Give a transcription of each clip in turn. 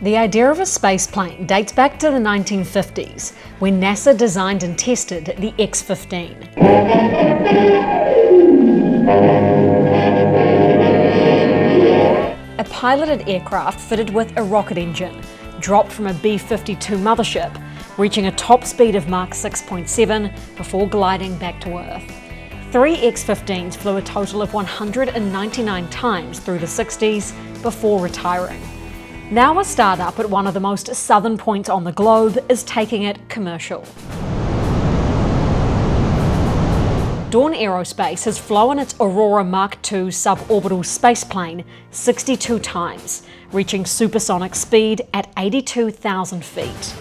The idea of a spaceplane dates back to the 1950s, when NASA designed and tested the X-15. A piloted aircraft fitted with a rocket engine, dropped from a B-52 mothership, reaching a top speed of Mach 6.7 before gliding back to Earth. 3 X-15s flew a total of 199 times through the 60s before retiring. Now a startup at one of the most southern points on the globe is taking it commercial. Dawn Aerospace has flown its Aurora Mark II suborbital spaceplane 62 times, reaching supersonic speed at 82,000 feet.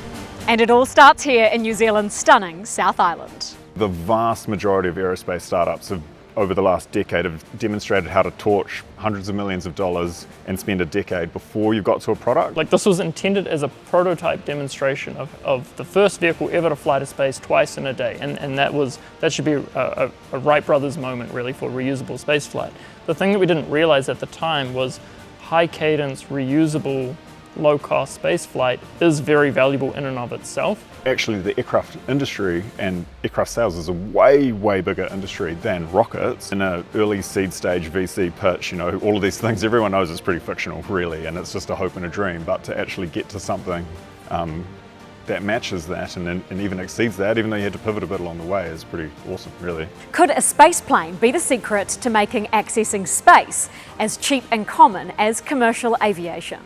And it all starts here in New Zealand's stunning South Island. The vast majority of aerospace startups over the last decade have demonstrated how to torch hundreds of millions of dollars and spend a decade before you got to a product. Like, this was intended as a prototype demonstration of the first vehicle ever to fly to space twice in a day, and that should be a Wright brothers moment really for reusable spaceflight. The thing that we didn't realize at the time was high cadence, reusable, low-cost spaceflight is very valuable in and of itself. Actually, the aircraft industry and aircraft sales is a way, way bigger industry than rockets. In an early seed stage VC pitch, you know, all of these things everyone knows is pretty fictional, really, and it's just a hope and a dream. But to actually get to something that matches that and even exceeds that, even though you had to pivot a bit along the way, is pretty awesome, really. Could a spaceplane be the secret to making accessing space as cheap and common as commercial aviation?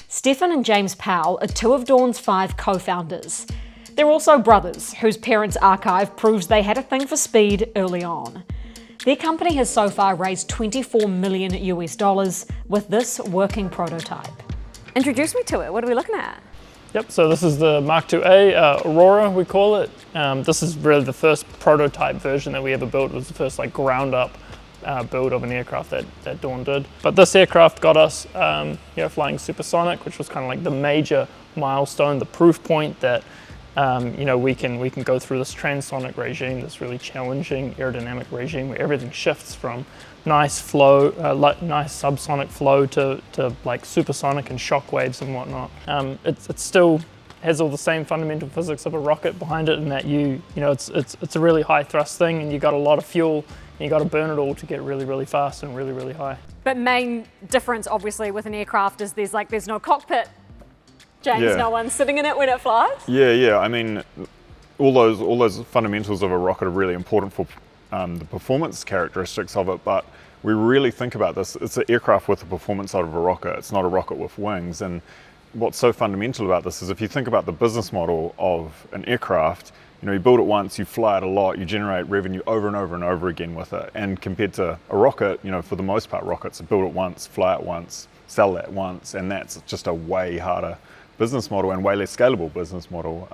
Stephen and James Powell are 2 of Dawn's 5 co-founders. They're also brothers, whose parents' archive proves they had a thing for speed early on. Their company has so far raised $24 million US with this working prototype. Introduce me to it, what are we looking at? Yep, so this is the Mark IIA, Aurora we call it. This is really the first prototype version that we ever built. It was the first ground up build of an aircraft that Dawn did. But this aircraft got us flying supersonic, which was kind of like the major milestone, the proof point that we can go through this transonic regime, this really challenging aerodynamic regime where everything shifts from nice flow, nice subsonic flow to like supersonic and shock waves and whatnot. It still has all the same fundamental physics of a rocket behind it, in that it's a really high thrust thing, and you got a lot of fuel. You got to burn it all to get really, really fast and really, really high. But main difference, obviously, with an aircraft is there's no cockpit. James, yeah. No one's sitting in it when it flies. Yeah. I mean, all those fundamentals of a rocket are really important for the performance characteristics of it. But we really think about this. It's an aircraft with the performance out of a rocket. It's not a rocket with wings. And what's so fundamental about this is if you think about the business model of an aircraft. You build it once, you fly it a lot, you generate revenue over and over and over again with it. And compared to a rocket, for the most part, rockets, build it once, fly it once, sell that once, and that's just a way harder business model and way less scalable business model.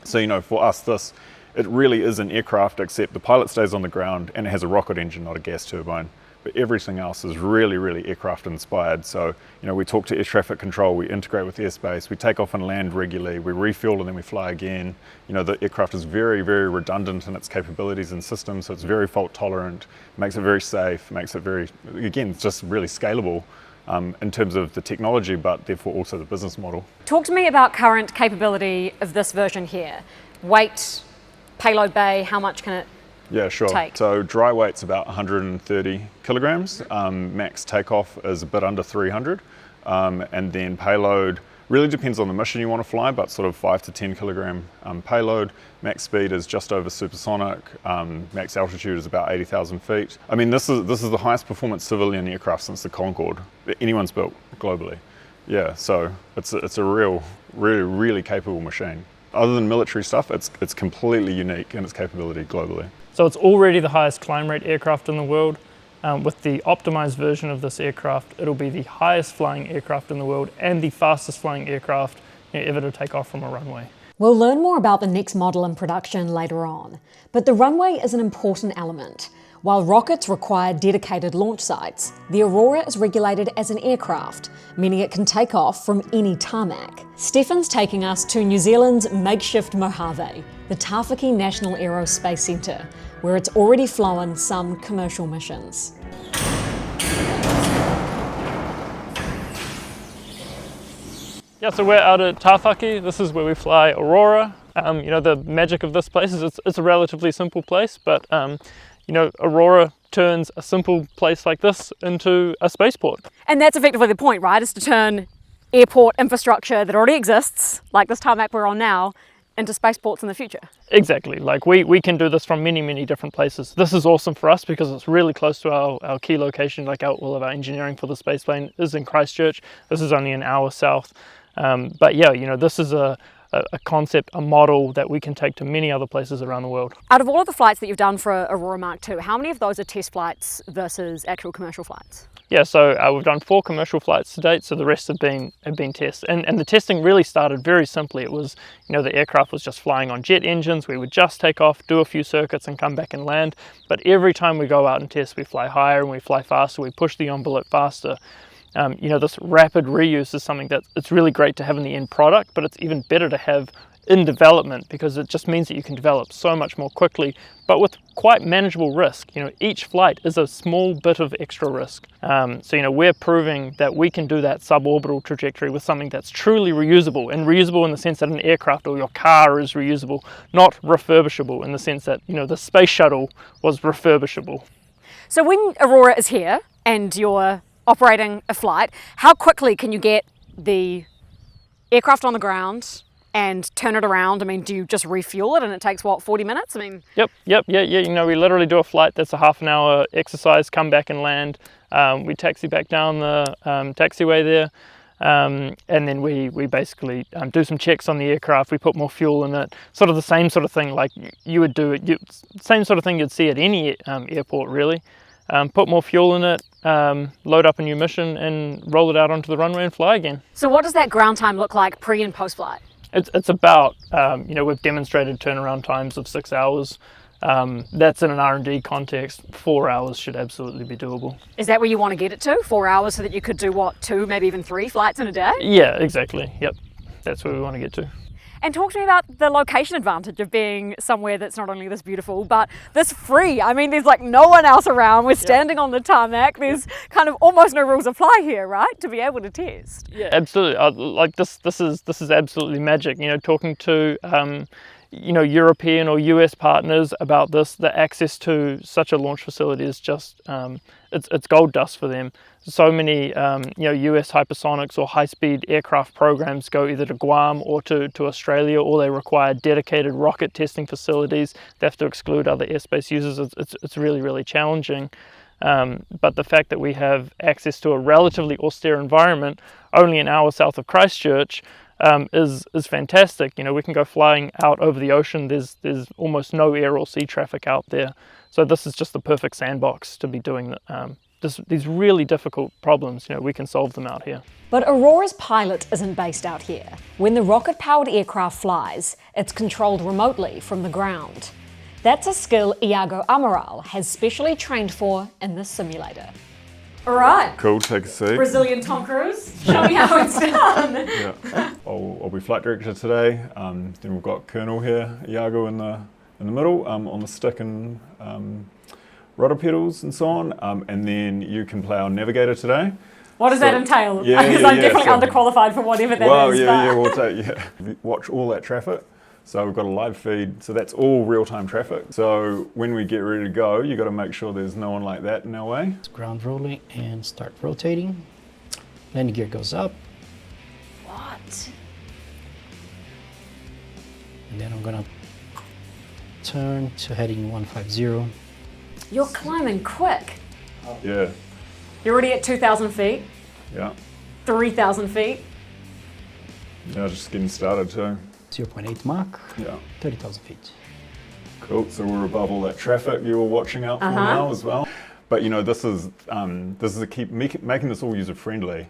So for us, it really is an aircraft, except the pilot stays on the ground and it has a rocket engine, not a gas turbine. But everything else is really, really aircraft inspired. So, we talk to air traffic control, we integrate with airspace, we take off and land regularly, we refuel and then we fly again. The aircraft is very, very redundant in its capabilities and systems, so it's very fault tolerant, makes it very safe, makes it very, again, it's just really scalable in terms of the technology, but therefore also the business model. Talk to me about current capability of this version here. Weight, payload bay, how much can it Yeah, sure. take? So dry weight's about 130 kilograms. Max takeoff is a bit under 300. And then payload really depends on the mission you want to fly, but sort of 5 to 10 kilogram payload. Max speed is just over supersonic. Max altitude is about 80,000 feet. I mean, this is the highest performance civilian aircraft since the Concorde that anyone's built globally. Yeah, so it's a really capable machine. Other than military stuff, it's completely unique in its capability globally. So it's already the highest climb rate aircraft in the world. With the optimized version of this aircraft, it'll be the highest flying aircraft in the world and the fastest flying aircraft ever to take off from a runway. We'll learn more about the next model in production later on, but the runway is an important element. While rockets require dedicated launch sites, the Aurora is regulated as an aircraft, meaning it can take off from any tarmac. Stefan's taking us to New Zealand's makeshift Mojave, the Tāwhaki National Aerospace Centre, where it's already flown some commercial missions. Yeah, so we're out at Tawhaki. This is where we fly Aurora. The magic of this place is it's a relatively simple place, but Aurora turns a simple place like this into a spaceport. And that's effectively the point, right? Is to turn airport infrastructure that already exists, like this tarmac we're on now, into spaceports in the future. Exactly. Like we can do this from many, many different places. This is awesome for us because it's really close to our key location. Like all of our engineering for the Spaceplane is in Christchurch. This is only an hour south. But yeah, this is a concept, a model that we can take to many other places around the world. Out of all of the flights that you've done for Aurora Mark II, how many of those are test flights versus actual commercial flights? Yeah, so we've done 4 commercial flights to date, so the rest have been tests. And the testing really started very simply. It was, the aircraft was just flying on jet engines. We would just take off, do a few circuits and come back and land. But every time we go out and test, we fly higher and we fly faster, we push the envelope faster. This rapid reuse is something that it's really great to have in the end product, but it's even better to have in development because it just means that you can develop so much more quickly, but with quite manageable risk. Each flight is a small bit of extra risk. We're proving that we can do that suborbital trajectory with something that's truly reusable, and reusable in the sense that an aircraft or your car is reusable, not refurbishable in the sense that, the space shuttle was refurbishable. So when Aurora is here and you're operating a flight, how quickly can you get the aircraft on the ground and turn it around? I mean, do you just refuel it and it takes, 40 minutes? Yep, yeah. We literally do a flight that's a half an hour exercise, come back and land. We taxi back down the taxiway there. And then we basically do some checks on the aircraft. We put more fuel in it, sort of the same sort of thing like you would do it, same sort of thing you'd see at any airport really. Put more fuel in it, load up a new mission and roll it out onto the runway and fly again. So what does that ground time look like pre and post flight? It's about, we've demonstrated turnaround times of 6 hours. That's in an R&D context. 4 hours should absolutely be doable. Is that where you want to get it to? 4 hours so that you could do 2, maybe even 3 flights in a day? Yeah, exactly. Yep. That's where we want to get to. And talk to me about the location advantage of being somewhere that's not only this beautiful, but this free. I mean, there's like no one else around. We're standing on the tarmac. There's kind of almost no rules apply here, right? To be able to test. Yeah, absolutely. This is absolutely magic. Talking to European or US partners about this, the access to such a launch facility is just it's gold dust for them. So many US hypersonics or high-speed aircraft programs go either to Guam or to Australia, or they require dedicated rocket testing facilities. They have to exclude other airspace users. It's really, really challenging. But the fact that we have access to a relatively austere environment only an hour south of Christchurch is fantastic. We can go flying out over the ocean. There's almost no air or sea traffic out there. So this is just the perfect sandbox to be doing these really difficult problems. We can solve them out here. But Aurora's pilot isn't based out here. When the rocket-powered aircraft flies, it's controlled remotely from the ground. That's a skill Iago Amaral has specially trained for in this simulator. All right. Cool, take a seat. Brazilian Tom Cruise, show me how it's done. Yeah, I'll be flight director today. Then we've got Colonel here, Iago in the middle, on the stick and rudder pedals and so on. And then you can play our navigator today. What does that entail? Yeah, because I'm definitely underqualified for whatever that is. We'll watch all that traffic. So we've got a live feed, so that's all real-time traffic. So when we get ready to go, you've got to make sure there's no one like that in our way. Ground rolling and start rotating. Landing gear goes up. What? And then I'm gonna turn to heading 150. You're climbing quick. Yeah. You're already at 2,000 feet, Yeah. 3,000 feet. Yeah, just getting started too. 0.8 Mach, Yeah. 30,000 feet. Cool. So we're above all that traffic you were watching out for now as well. But this is a key. Making this all user friendly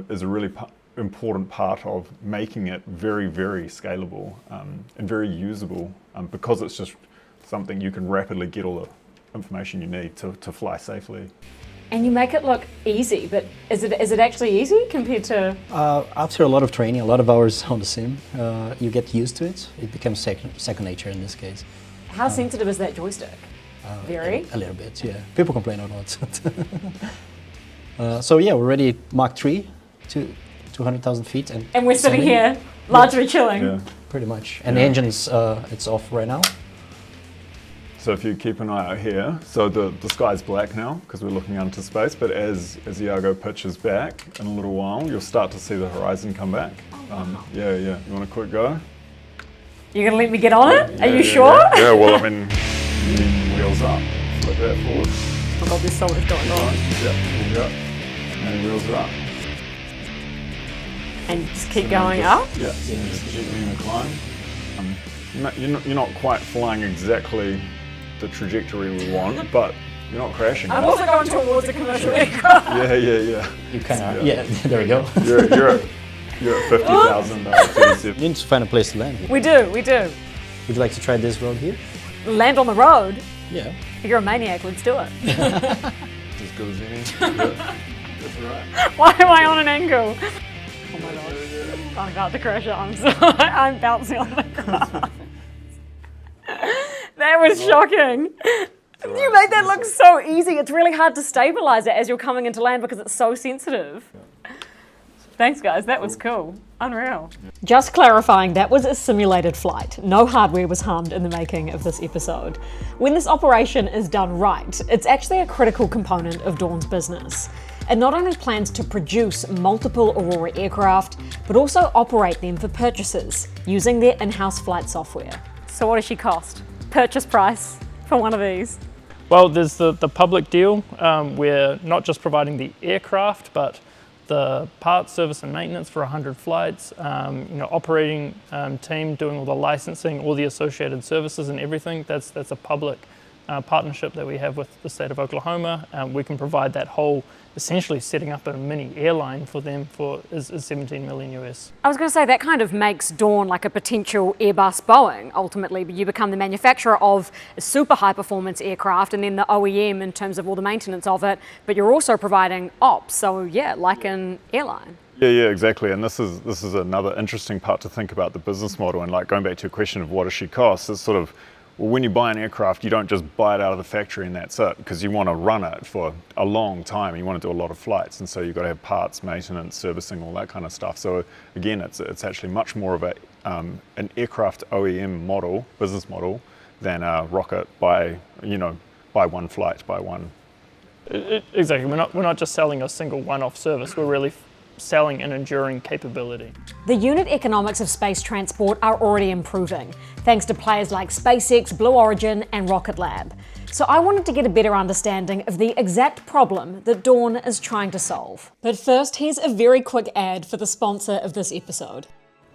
is a really important part of making it very, very scalable and very usable because it's just something you can rapidly get all the information you need to fly safely. And you make it look easy, but is it actually easy compared to? After a lot of training, a lot of hours on the sim, you get used to it. It becomes second nature in this case. How sensitive is that joystick? Very? A little bit, yeah. People complain a lot. So yeah, we're ready Mach 3 to 200,000 feet. And we're sitting here, largely chilling. Yeah. Pretty much. And the engine is it's off right now. So if you keep an eye out here, so the sky's black now because we're looking into space, but as Iago pitches back in a little while, you'll start to see the horizon come back. Yeah. You want a quick go? You're going to let me get on it? Are you Yeah, sure? Yeah, well, I mean, wheels up. Flip that forward. Oh God, there's so much going on. Yeah, go. And wheels it up. And just keep going up? Yeah, just gently incline. You're not quite flying exactly the trajectory we want, but you're not crashing. I'm also going towards a commercial aircraft. Yeah. You kind of, yeah, there we go. You're at 50,000. You need to find a place to land here. We do. Would you like to try this road here? Land on the road? Yeah. You're a maniac, let's do it. As good as any. Yeah. That's right. Why am I on an angle? Oh my God. I'm about to crash it. I'm bouncing on the ground. That was shocking. You made that look so easy. It's really hard to stabilize it as you're coming into land because it's so sensitive. Thanks, guys. That was cool. Unreal. Just clarifying, that was a simulated flight. No hardware was harmed in the making of this episode. When this operation is done right, it's actually a critical component of Dawn's business. It not only plans to produce multiple Aurora aircraft, but also operate them for purchasers using their in-house flight software. So what does she cost? Purchase price for one of these? Well, there's the public deal. We're not just providing the aircraft, but the parts, service and maintenance for 100 flights, operating team doing all the licensing, all the associated services and everything. That's a public partnership that we have with the state of Oklahoma. We can provide that whole, essentially setting up a mini airline for them is 17 million US. I was going to say that kind of makes Dawn like a potential Airbus Boeing. Ultimately, you become the manufacturer of a super high performance aircraft and then the OEM in terms of all the maintenance of it, but you're also providing ops. So yeah, like an airline. Yeah, exactly. And this is another interesting part to think about the business model. And like going back to your question of what does she cost, it's sort of, well, when you buy an aircraft, you don't just buy it out of the factory and that's it, because you want to run it for a long time. You want to do a lot of flights, and so you've got to have parts, maintenance, servicing, all that kind of stuff. So again, it's actually much more of an aircraft OEM model, business model, than a rocket by one flight, by one. Exactly. We're not just selling a single one-off service. We're really selling an enduring capability. The unit economics of space transport are already improving, thanks to players like SpaceX, Blue Origin, and Rocket Lab. So I wanted to get a better understanding of the exact problem that Dawn is trying to solve. But first, here's a very quick ad for the sponsor of this episode.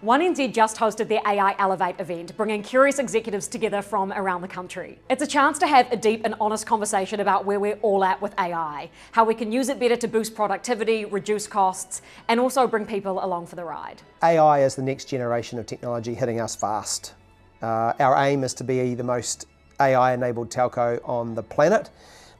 1NZ just hosted their AI Elevate event, bringing curious executives together from around the country. It's a chance to have a deep and honest conversation about where we're all at with AI, how we can use it better to boost productivity, reduce costs, and also bring people along for the ride. AI is the next generation of technology hitting us fast. Our aim is to be the most AI-enabled telco on the planet.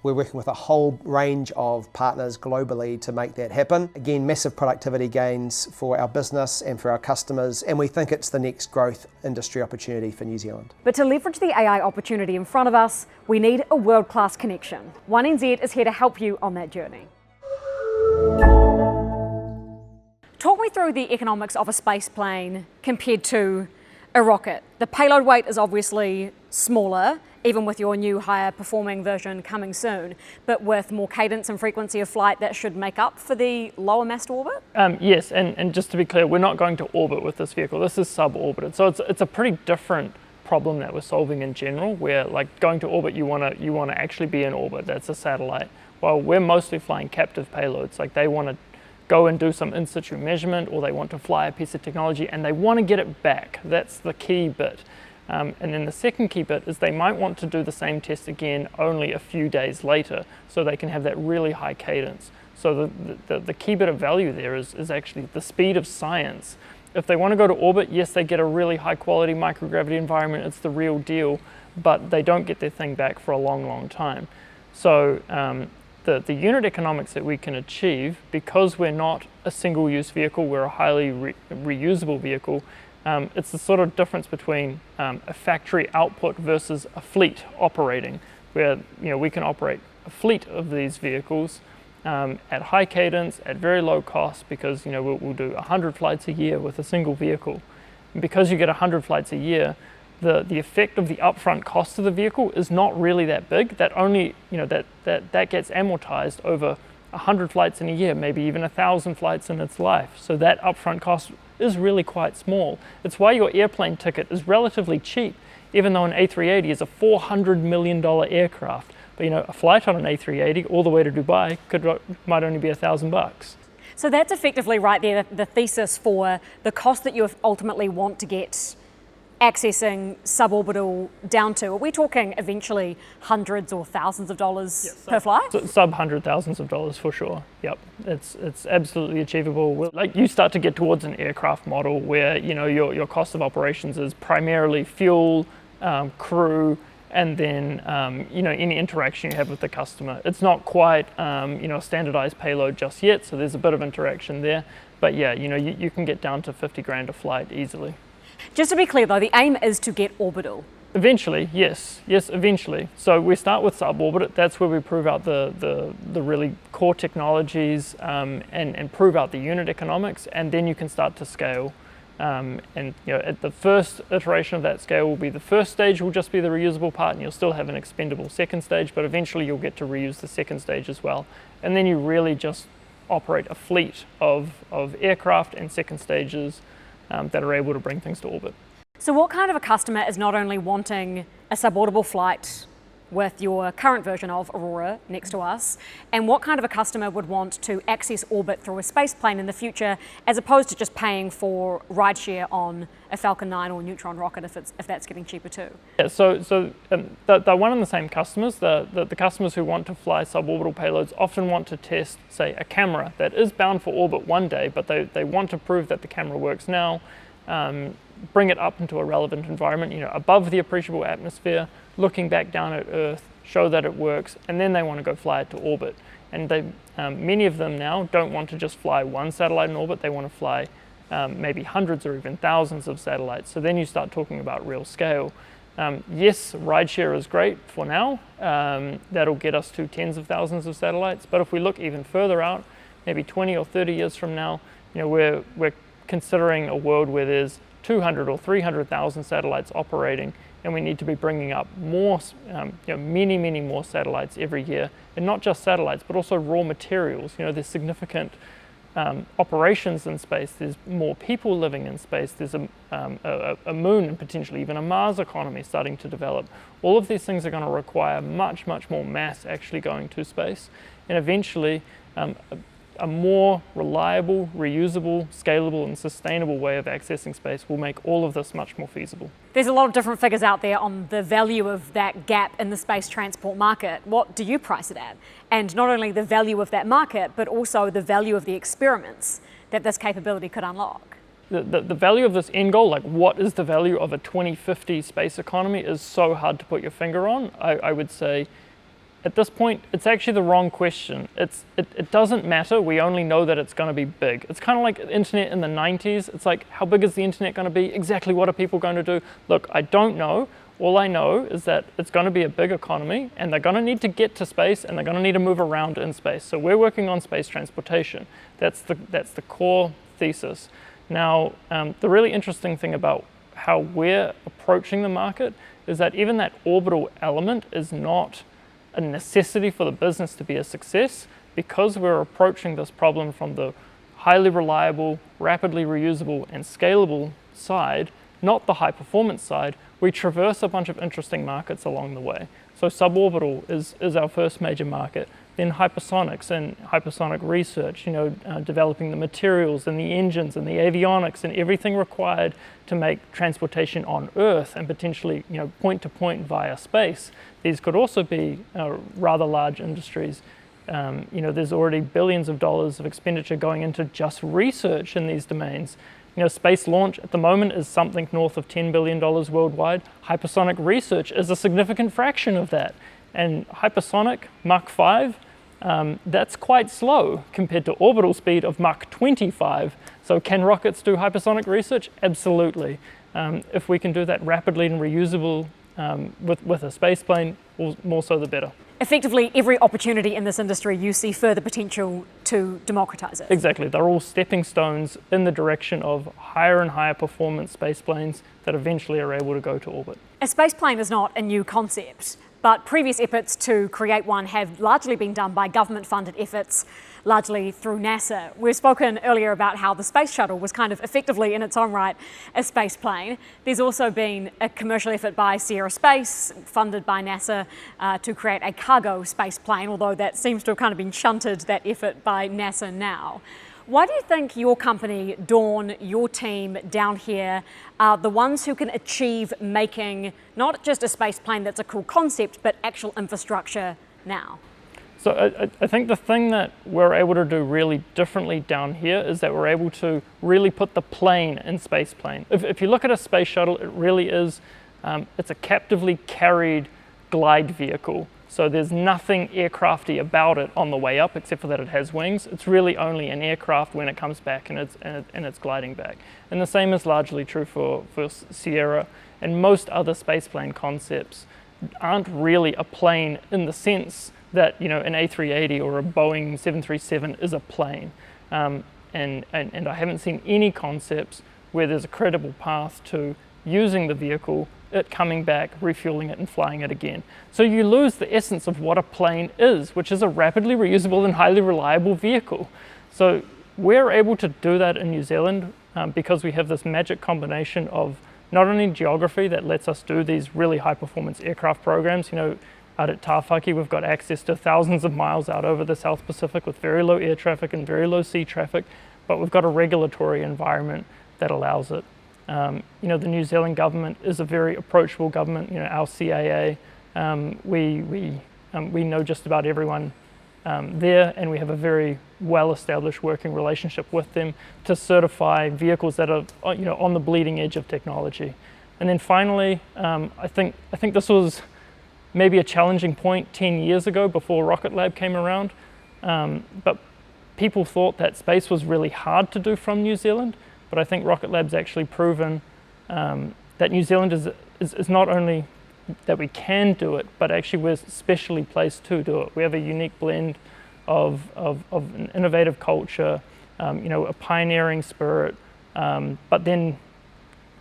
We're working with a whole range of partners globally to make that happen. Again, massive productivity gains for our business and for our customers, and we think it's the next growth industry opportunity for New Zealand. But to leverage the AI opportunity in front of us, we need a world-class connection. 1NZ is here to help you on that journey. Talk me through the economics of a space plane compared to a rocket. The payload weight is obviously smaller, even with your new higher performing version coming soon, but with more cadence and frequency of flight, that should make up for the lower mass to orbit? Yes, and just to be clear, we're not going to orbit with this vehicle. This is suborbited, so it's a pretty different problem that we're solving in general, where like going to orbit, you want to actually be in orbit. That's a satellite. While we're mostly flying captive payloads, like they want to go and do some in situ measurement, or they want to fly a piece of technology and they want to get it back. That's the key bit. And then the second key bit is they might want to do the same test again only a few days later, so they can have that really high cadence. So the key bit of value there is actually the speed of science. If they want to go to orbit, yes, they get a really high quality microgravity environment, it's the real deal, but they don't get their thing back for a long, long time. So the unit economics that we can achieve, because we're not a single-use vehicle, we're a highly reusable vehicle. It's the sort of difference between a factory output versus a fleet operating, where we can operate a fleet of these vehicles at high cadence, at very low cost, because we'll do 100 flights a year with a single vehicle. And because you get 100 flights a year, the effect of the upfront cost of the vehicle is not really that big. That only that gets amortized over 100 flights in a year, maybe even 1,000 flights in its life. So that upfront cost is really quite small. It's why your airplane ticket is relatively cheap, even though an A380 is a $400 million aircraft. But a flight on an A380 all the way to Dubai might only be $1,000. So that's effectively right there, the thesis for the cost that you ultimately want to get accessing suborbital down to. Are we talking eventually hundreds or thousands of dollars per flight? Sub hundred thousands of dollars for sure. Yep, it's absolutely achievable. Like you start to get towards an aircraft model where your cost of operations is primarily fuel, crew, and then any interaction you have with the customer. It's not quite a standardized payload just yet, so there's a bit of interaction there. But yeah, you can get down to 50 grand a flight easily. Just to be clear though, the aim is to get orbital. Eventually, yes, eventually. So we start with suborbit. That's where we prove out the really core technologies and prove out the unit economics, and then you can start to scale. At the first iteration of that scale will be the first stage will just be the reusable part, and you'll still have an expendable second stage, but eventually you'll get to reuse the second stage as well. And then you really just operate a fleet of aircraft and second stages that are able to bring things to orbit. So what kind of a customer is not only wanting a suborbital flight with your current version of Aurora next to us, and what kind of a customer would want to access orbit through a space plane in the future, as opposed to just paying for rideshare on a Falcon 9 or Neutron rocket if that's getting cheaper too? Yeah, so they're one and the same customers. The customers who want to fly suborbital payloads often want to test, say, a camera that is bound for orbit one day, but they want to prove that the camera works now, bring it up into a relevant environment, above the appreciable atmosphere, looking back down at Earth, show that it works, and then they want to go fly it to orbit. And many of them now don't want to just fly one satellite in orbit, they want to fly maybe hundreds or even thousands of satellites. So then you start talking about real scale. Yes, rideshare is great for now. That'll get us to tens of thousands of satellites. But if we look even further out, maybe 20 or 30 years from now, we're considering a world where there's 200 or 300,000 satellites operating, and we need to be bringing up more, many more satellites every year, and not just satellites, but also raw materials. There's significant operations in space. There's more people living in space. There's a moon and potentially even a Mars economy starting to develop. All of these things are going to require much more mass actually going to space, and eventually a more reliable, reusable, scalable, and sustainable way of accessing space will make all of this much more feasible. There's a lot of different figures out there on the value of that gap in the space transport market. What do you price it at? And not only the value of that market, but also the value of the experiments that this capability could unlock. The value of this end goal, like what is the value of a 2050 space economy, is so hard to put your finger on. I would say at this point, it's actually the wrong question. It doesn't matter. We only know that it's going to be big. It's kind of like the internet in the 90s. It's like, how big is the internet going to be? Exactly what are people going to do? Look, I don't know. All I know is that it's going to be a big economy, and they're going to need to get to space, and they're going to need to move around in space. So we're working on space transportation. That's the core thesis. Now, the really interesting thing about how we're approaching the market is that even that orbital element is not a necessity for the business to be a success, because we're approaching this problem from the highly reliable, rapidly reusable, and scalable side, not the high performance side. We traverse a bunch of interesting markets along the way. So suborbital is our first major market. Then hypersonics and hypersonic research, developing the materials and the engines and the avionics and everything required to make transportation on Earth and potentially, point to point via space. These could also be rather large industries. There's already billions of dollars of expenditure going into just research in these domains. Space launch at the moment is something north of $10 billion worldwide. Hypersonic research is a significant fraction of that. And hypersonic, Mach 5, that's quite slow compared to orbital speed of Mach 25. So can rockets do hypersonic research? Absolutely. If we can do that rapidly and reusable with a spaceplane, more so the better. effectively every opportunity in this industry, you see further potential to democratize it. Exactly. They're all stepping stones in the direction of higher and higher performance space planes that eventually are able to go to orbit. A space plane is not a new concept, but previous efforts to create one have largely been done by government-funded efforts, largely through NASA. We've spoken earlier about how the space shuttle was kind of effectively in its own right a space plane. There's also been a commercial effort by Aerospace, funded by NASA, to create a cargo space plane, although that seems to have kind of been shunted, that effort, by NASA now. Why do you think your company, Dawn, your team down here, are the ones who can achieve making not just a space plane that's a cool concept, but actual infrastructure now? So I think the thing that we're able to do really differently down here is that we're able to really put the plane in space plane. If you look at a space shuttle, it really is, it's a captively carried glide vehicle. So there's nothing aircrafty about it on the way up, except for that it has wings. It's really only an aircraft when it comes back and it's gliding back. And the same is largely true for Sierra and most other spaceplane concepts aren't really a plane in the sense that, you know, an A380 or a Boeing 737 is a plane. And I haven't seen any concepts where there's a credible path to using the vehicle, it coming back, refueling it and flying it again. So you lose the essence of what a plane is, which is a rapidly reusable and highly reliable vehicle. So we're able to do that in New Zealand because we have this magic combination of not only geography that lets us do these really high performance aircraft programs. You know, out at Tāwhaki, we've got access to thousands of miles out over the South Pacific with very low air traffic and very low sea traffic, but we've got a regulatory environment that allows it. You know, the New Zealand government is a very approachable government. You know, our CAA, we know just about everyone there, and we have a very well-established working relationship with them to certify vehicles that are, you know, on the bleeding edge of technology. And then finally, I think this was maybe a challenging point 10 years ago before Rocket Lab came around, but people thought that space was really hard to do from New Zealand. But I think Rocket Lab's actually proven that New Zealand is not only that we can do it, but actually we're specially placed to do it. We have a unique blend of an innovative culture, you know, a pioneering spirit, but then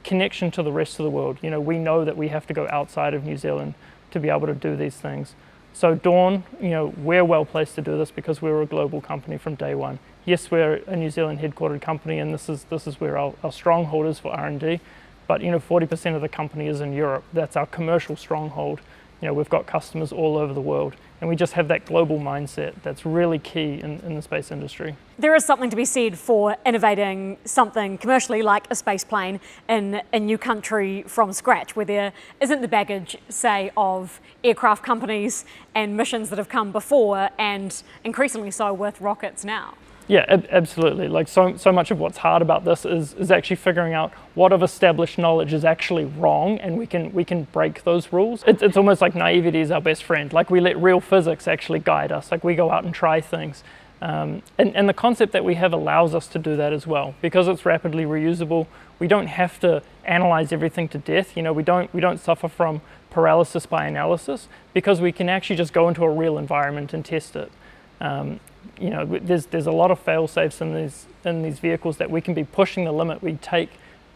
connection to the rest of the world. You know, we know that we have to go outside of New Zealand to be able to do these things. So Dawn, you know, we're well placed to do this because we're a global company from day one. Yes, we're a New Zealand headquartered company, and this is where our stronghold is for R&D. But, you know, 40% of the company is in Europe. That's our commercial stronghold. You know, we've got customers all over the world, and we just have that global mindset that's really key in the space industry. There is something to be said for innovating something commercially like a space plane in a new country from scratch, where there isn't the baggage, say, of aircraft companies and missions that have come before, and increasingly so with rockets now. Yeah, absolutely. Like so much of what's hard about this is actually figuring out what of established knowledge is actually wrong, and we can break those rules. It's almost like naivety is our best friend. Like we let real physics actually guide us. Like we go out and try things. And the concept that we have allows us to do that as well. Because it's rapidly reusable, we don't have to analyze everything to death. You know, we don't suffer from paralysis by analysis, because we can actually just go into a real environment and test it. You know, there's a lot of fail-safes in these vehicles that we can be pushing the limit. We take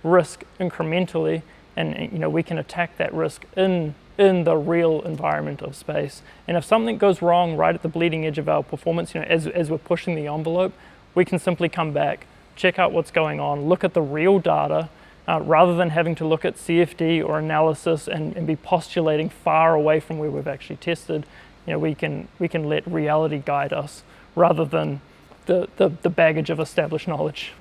risk incrementally, and you know, we can attack that risk in the real environment of space. And if something goes wrong right at the bleeding edge of our performance, you know, as we're pushing the envelope, we can simply come back, check out what's going on, look at the real data, rather than having to look at CFD or analysis and be postulating far away from where we've actually tested. You know, we can let reality guide us rather than the baggage of established knowledge.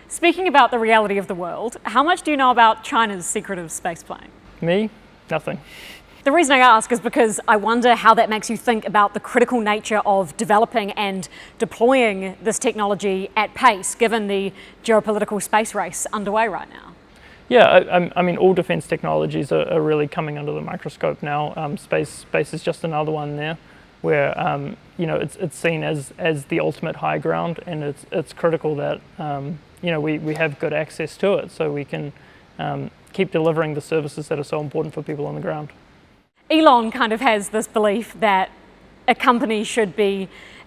Speaking about the reality of the world, how much do you know about China's secretive spaceplane? Me? Nothing. The reason I ask is because I wonder how that makes you think about the critical nature of developing and deploying this technology at pace, given the geopolitical space race underway right now. Yeah, I mean, all defense technologies are really coming under the microscope now. Space is just another one there, where you know, it's seen as the ultimate high ground, and it's critical that you know, we have good access to it, so we can keep delivering the services that are so important for people on the ground. Elon kind of has this belief that a company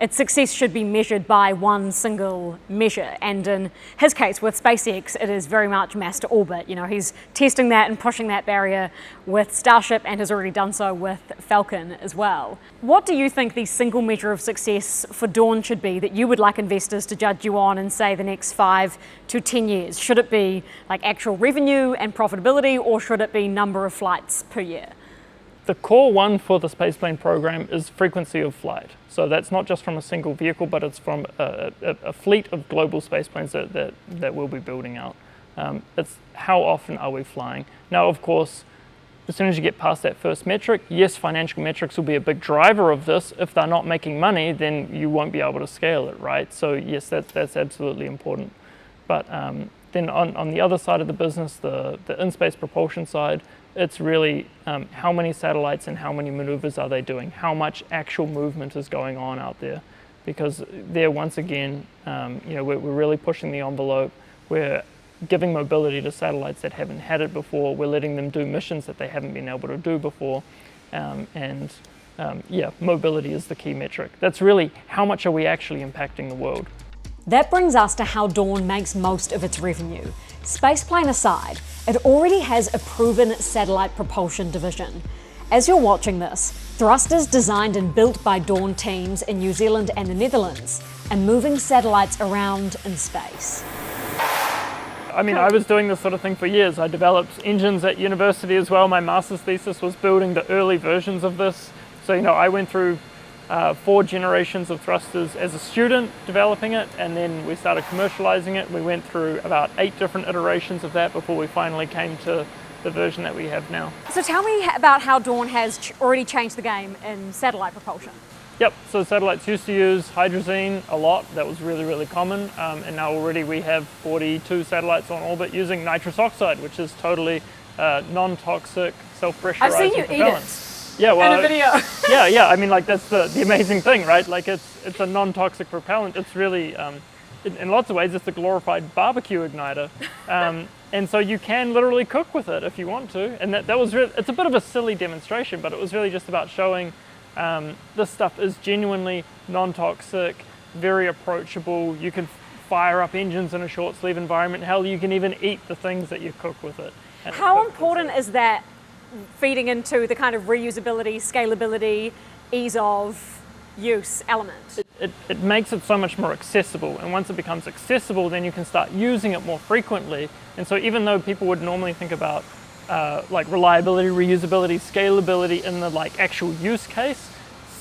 its success should be measured by one single measure. And in his case with SpaceX, it is very much mass to orbit. You know, he's testing that and pushing that barrier with Starship and has already done so with Falcon as well. What do you think the single measure of success for Dawn should be that you would like investors to judge you on in, say, the next 5 to 10 years? Should it be like actual revenue and profitability, or should it be number of flights per year? The core one for the Spaceplane program is frequency of flight. So that's not just from a single vehicle, but it's from a fleet of global spaceplanes that we'll be building out. It's how often are we flying. Now, of course, as soon as you get past that first metric, yes, financial metrics will be a big driver of this. If they're not making money, then you won't be able to scale it, right? So yes, that's absolutely important. But then on the other side of the business, the in-space propulsion side, it's really how many satellites and how many maneuvers are they doing? How much actual movement is going on out there? Because there, once again, we're really pushing the envelope. We're giving mobility to satellites that haven't had it before. We're letting them do missions that they haven't been able to do before. Mobility is the key metric. That's really how much are we actually impacting the world. That brings us to how Dawn makes most of its revenue. Spaceplane aside, it already has a proven satellite propulsion division. As you're watching this, thrusters designed and built by Dawn teams in New Zealand and the Netherlands are moving satellites around in space. I mean, I was doing this sort of thing for years. I developed engines at university as well. My master's thesis was building the early versions of this. So, I went through 4 generations of thrusters as a student developing it, and then we started commercializing it. We went through about 8 different iterations of that before we finally came to the version that we have now. So tell me about how Dawn has already changed the game in satellite propulsion. Yep, so satellites used to use hydrazine a lot. That was really, really common. And now already we have 42 satellites on orbit using nitrous oxide, which is totally non-toxic, self-pressurizing I've seen you propellant. eat it. Yeah, well, in a video. yeah. I mean, like that's the amazing thing, right? Like it's a non-toxic propellant. It's really, in lots of ways, it's a glorified barbecue igniter, and so you can literally cook with it if you want to. And that was really, it's a bit of a silly demonstration, but it was really just about showing this stuff is genuinely non-toxic, very approachable. You can fire up engines in a short sleeve environment. Hell, you can even eat the things that you cook with it. How important is that feeding into the kind of reusability, scalability, ease of use element? It makes it so much more accessible, and once it becomes accessible, then you can start using it more frequently. And so even though people would normally think about like reliability, reusability, scalability in the like actual use case,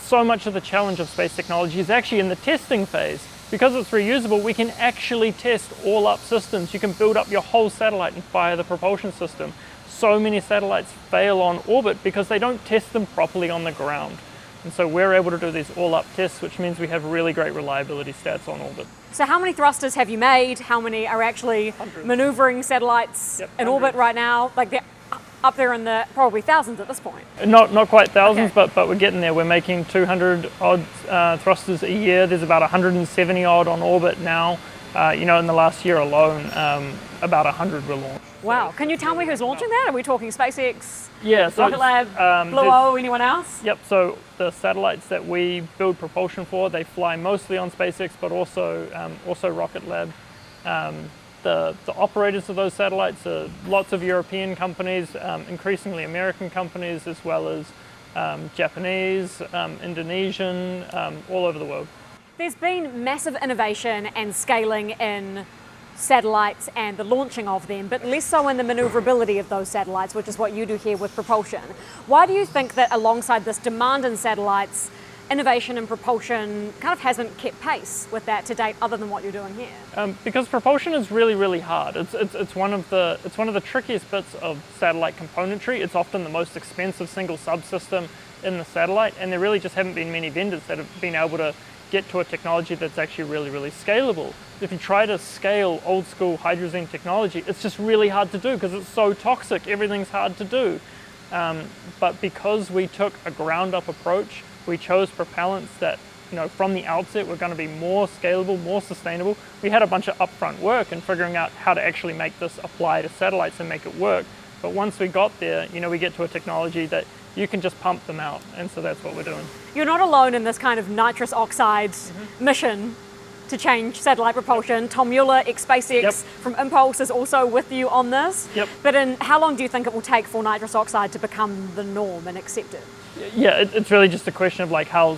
so much of the challenge of space technology is actually in the testing phase. Because it's reusable, we can actually test all up systems. You can build up your whole satellite and fire the propulsion system. So many satellites fail on orbit because they don't test them properly on the ground. And so we're able to do these all-up tests, which means we have really great reliability stats on orbit. So how many thrusters have you made? How many are actually maneuvering satellites in orbit right now? Like they're up there in the probably thousands at this point. Not quite thousands, okay. but we're getting there. We're making 200 odd thrusters a year. There's about 170 odd on orbit now. In the last year alone, about 100 were launched. Wow. Can you tell me who's launching that? Are we talking SpaceX, Yeah, so Rocket Lab, Blue O, anyone else? Yep, so the satellites that we build propulsion for, they fly mostly on SpaceX, but also Rocket Lab. The operators of those satellites are lots of European companies, increasingly American companies, as well as Japanese, Indonesian, all over the world. There's been massive innovation and scaling in satellites and the launching of them, but less so in the maneuverability of those satellites, which is what you do here with propulsion. Why do you think that alongside this demand in satellites, innovation in propulsion kind of hasn't kept pace with that to date, other than what you're doing here? Because propulsion is really, really hard. It's one of the trickiest bits of satellite componentry. It's often the most expensive single subsystem in the satellite, and there really just haven't been many vendors that have been able to get to a technology that's actually really, really scalable. If you try to scale old school hydrazine technology, it's just really hard to do because it's so toxic. Everything's hard to do. But because we took a ground up approach, we chose propellants that, from the outset were going to be more scalable, more sustainable. We had a bunch of upfront work in figuring out how to actually make this apply to satellites and make it work. But once we got there, we get to a technology that you can just pump them out, and so that's what we're doing. You're not alone in this kind of nitrous oxide mission to change satellite propulsion. Tom Mueller, ex-SpaceX from Impulse, is also with you on this. But how long do you think it will take for nitrous oxide to become the norm and accepted? Yeah, it's really just a question of like how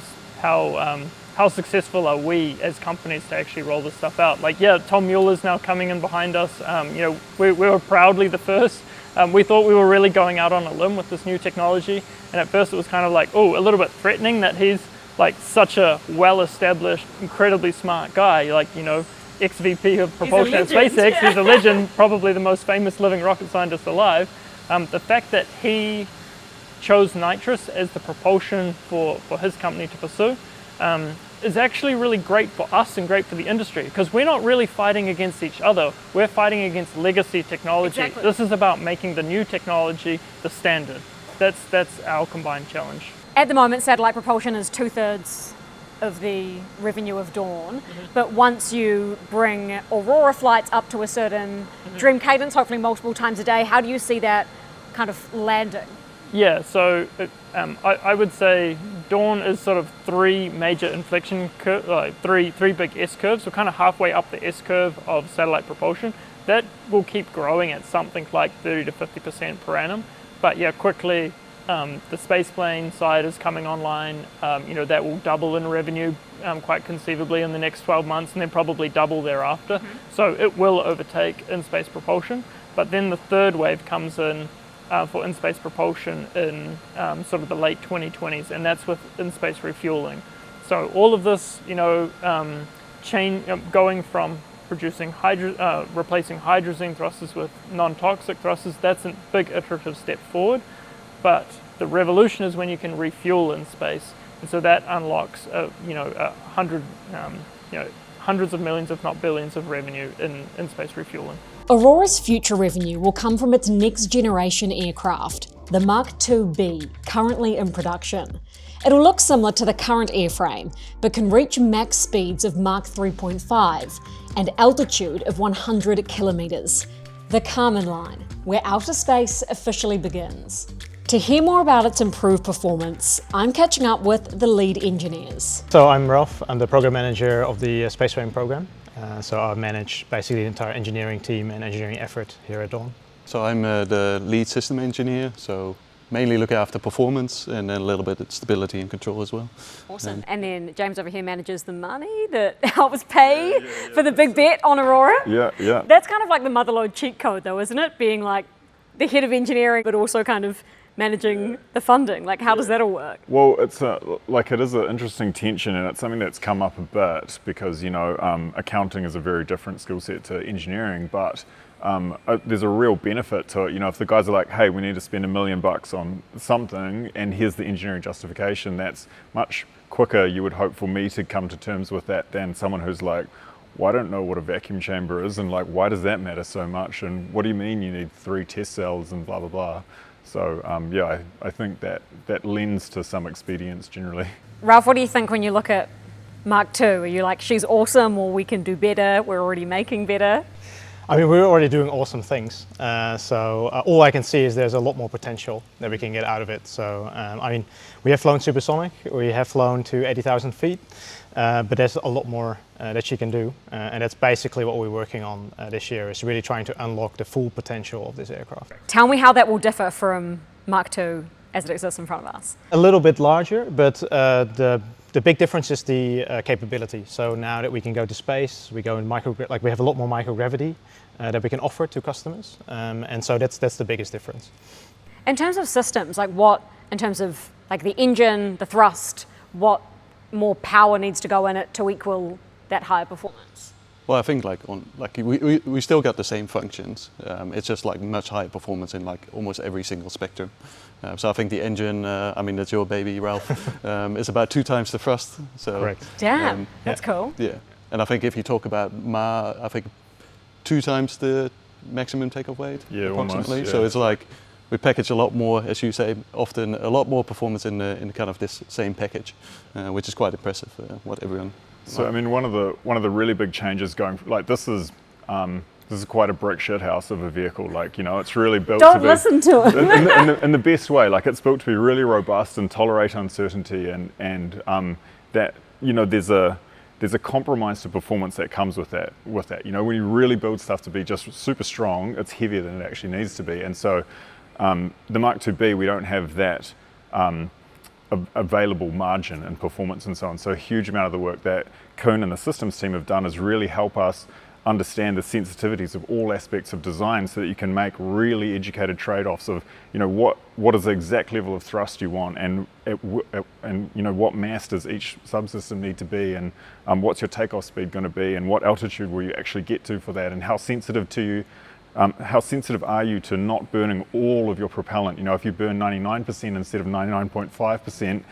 successful are we as companies to actually roll this stuff out. Like, yeah, Tom Mueller's now coming in behind us. You know, we were proudly the first. We thought we were really going out on a limb with this new technology, and at first it was kind of like, oh, a little bit threatening that he's like such a well-established, incredibly smart guy, like, you know, ex-VP of propulsion at SpaceX. He's a legend, probably the most famous living rocket scientist alive. The fact that he chose nitrous as the propulsion for his company to pursue is actually really great for us and great for the industry, because we're not really fighting against each other. We're fighting against legacy technology. Exactly. This is about making the new technology the standard. That's our combined challenge. At the moment, satellite propulsion is 2/3 of the revenue of Dawn, but once you bring Aurora flights up to a certain dream cadence, hopefully multiple times a day, how do you see that kind of landing? Yeah, so I would say Dawn is sort of three major inflection curves, like three big S-curves. We're kind of halfway up the S-curve of satellite propulsion. That will keep growing at something like 30 to 50% per annum. But yeah, quickly, the Spaceplane side is coming online. You know, that will double in revenue quite conceivably in the next 12 months, and then probably double thereafter. So it will overtake in-space propulsion. But then the third wave comes in for in-space propulsion in sort of the late 2020s, and that's with in-space refueling. So all of this, you know, going from producing replacing hydrazine thrusters with non-toxic thrusters, that's a big iterative step forward. But the revolution is when you can refuel in space, and so that unlocks, hundreds of millions, if not billions, of revenue in space refueling. Aurora's future revenue will come from its next generation aircraft, the Mark II-B, currently in production. It'll look similar to the current airframe, but can reach max speeds of Mach 3.5 and altitude of 100 kilometers. The Kármán line, where outer space officially begins. To hear more about its improved performance, I'm catching up with the lead engineers. So I'm Ralph, I'm the program manager of the Spaceplane program. So I manage basically the entire engineering team and engineering effort here at Dawn. So I'm the lead system engineer, so mainly look after performance and then a little bit of stability and control as well. Awesome. And then James over here manages the money that helps pay for the big bet on Aurora. Yeah. That's kind of like the Motherlode cheat code though, isn't it? Being like the head of engineering, but also kind of managing the funding. Like, how does that all work? Well, it's it is an interesting tension, and it's something that's come up a bit because, you know, accounting is a very different skill set to engineering, but there's a real benefit to it. You know, if the guys are like, hey, we need to spend $1 million on something, and here's the engineering justification, that's much quicker, you would hope, for me to come to terms with that than someone who's like, well, I don't know what a vacuum chamber is, and like, why does that matter so much? And what do you mean you need 3 test cells and blah, blah, blah. So I think that lends to some expedience generally. Ralph, what do you think when you look at Mark II? Are you like, she's awesome, or we can do better, we're already making better? I mean, we're already doing awesome things. All I can see is there's a lot more potential that we can get out of it. So, I mean, we have flown supersonic, we have flown to 80,000 feet, but there's a lot more that she can do. And that's basically what we're working on this year, is really trying to unlock the full potential of this aircraft. Tell me how that will differ from Mark II as it exists in front of us. A little bit larger, but the big difference is the capability. So now that we can go to space, we go in we have a lot more microgravity that we can offer to customers, and so that's the biggest difference. In terms of systems, like what, in terms of like the engine, the thrust, what more power needs to go in it to equal that higher performance? Well, I think we still got the same functions. It's just like much higher performance in like almost every single spectrum. So I think the engine, I mean, that's your baby, Ralph, is about 2 times the thrust. So, correct. Damn, that's cool. Yeah, and I think if you talk about Ma, I think 2 times the maximum takeoff weight, approximately. Almost, yeah. So it's like we package a lot more, as you say, often a lot more performance in kind of this same package, which is quite impressive. What everyone. So I mean, one of the really big changes going, like, this is this is quite a brick shit house of a vehicle. Like, you know, it's really built Don't to be, listen to him. in the best way. Like, it's built to be really robust and tolerate uncertainty, and that, you know, there's a compromise to performance that comes with that. You know, when you really build stuff to be just super strong, it's heavier than it actually needs to be. And so the Mark IIb, we don't have that available margin and performance and so on. So a huge amount of the work that Koen and the systems team have done is really help us understand the sensitivities of all aspects of design, so that you can make really educated trade-offs of, you know, what is the exact level of thrust you want, and you know, what mass does each subsystem need to be, and what's your takeoff speed going to be, and what altitude will you actually get to for that, and how sensitive are you to not burning all of your propellant? You know, if you burn 99% instead of 99.5%,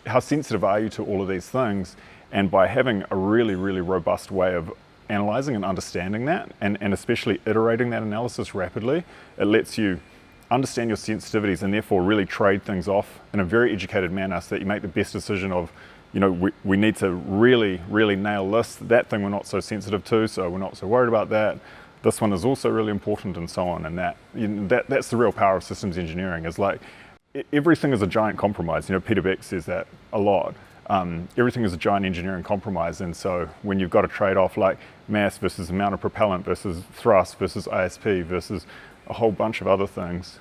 how sensitive are you to all of these things? And by having a really, really robust way of analyzing and understanding that, and especially iterating that analysis rapidly, it lets you understand your sensitivities and therefore really trade things off in a very educated manner, so that you make the best decision of, you know, we need to really, really nail this. That thing we're not so sensitive to, so we're not so worried about that. This one is also really important, and so on. And that's the real power of systems engineering, is like, everything is a giant compromise. You know, Peter Beck says that a lot. Everything is a giant engineering compromise, and so when you've got a trade-off like mass versus amount of propellant versus thrust versus ISP versus a whole bunch of other things,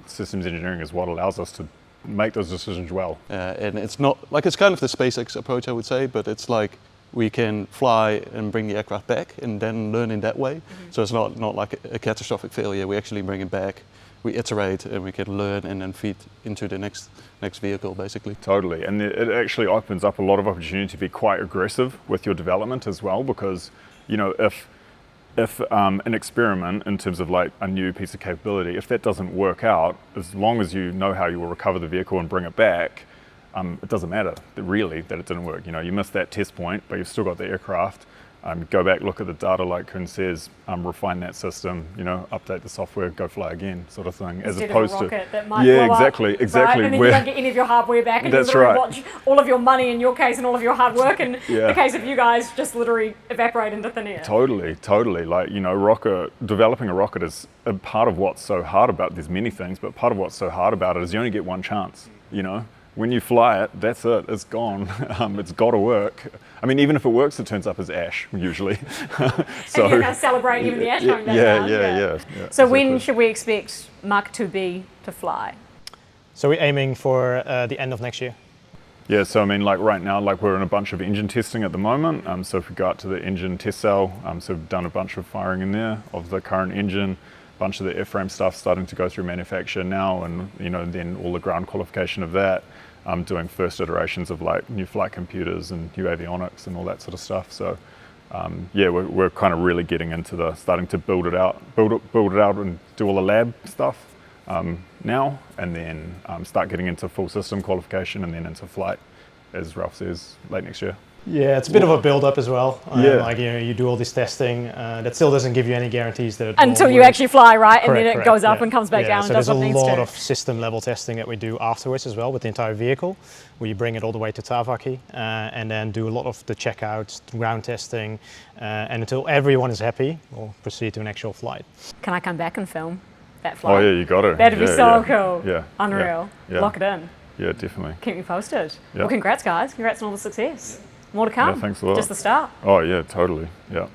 systems engineering is what allows us to make those decisions well. And it's not like, it's kind of the SpaceX approach, I would say, but it's like we can fly and bring the aircraft back and then learn in that way. Mm-hmm. So it's not like a catastrophic failure. We actually bring it back, we iterate, and we can learn and then feed into the next vehicle, basically. Totally, and it actually opens up a lot of opportunity to be quite aggressive with your development as well, because, you know, if an experiment in terms of like a new piece of capability, if that doesn't work out, as long as you know how you will recover the vehicle and bring it back, it doesn't matter really that it didn't work. You know, you missed that test point, but you've still got the aircraft. Go back, look at the data, like Koen says, refine that system, you know, update the software, go fly again, sort of thing. Instead as opposed of a rocket to that might yeah, blow exactly. up, right? And then you don't get any of your hardware back, and you literally watch all of your money in your case and all of your hard work in the case of you guys just literally evaporate into thin air. Totally. Like, you know, developing a rocket is a part of what's so hard about. There's many things, but part of what's so hard about it is you only get one chance. You know. When you fly it, that's it, it's gone. It's got to work. I mean, even if it works, it turns up as ash, usually. So, and you're going to celebrate even the ash coming back down. Yeah. So exactly. When should we expect Mark IIb to fly? So we're aiming for the end of next year. Yeah, so I mean, like right now, like we're in a bunch of engine testing at the moment. So if we go out to the engine test cell, so we've done a bunch of firing in there of the current engine. Bunch of the airframe stuff starting to go through manufacture now, and you know, then all the ground qualification of that. Doing first iterations of like new flight computers and new avionics and all that sort of stuff. So we're kind of really getting into starting to build it out and do all the lab stuff now, and then start getting into full system qualification and then into flight, as Ralph says, late next year. Yeah, it's a bit of a build-up as well. Yeah. Like, you know, you do all this testing. That still doesn't give you any guarantees that it until will you work. actually fly, right? And Correct, then it goes up and comes back down so and does what it needs there's a lot to. of system-level testing that we do afterwards as well with the entire vehicle, where you bring it all the way to Tawaki and then do a lot of the checkouts, ground testing, and until everyone is happy, we'll proceed to an actual flight. Can I come back and film that flight? Oh yeah, you got to. That'd be so cool. Yeah. Unreal. Yeah. Lock it in. Yeah, definitely. Keep me posted. Yeah. Well, congrats, guys. Congrats on all the success. More to come. Yeah, thanks a lot. Just the start. Oh yeah, totally. Yeah.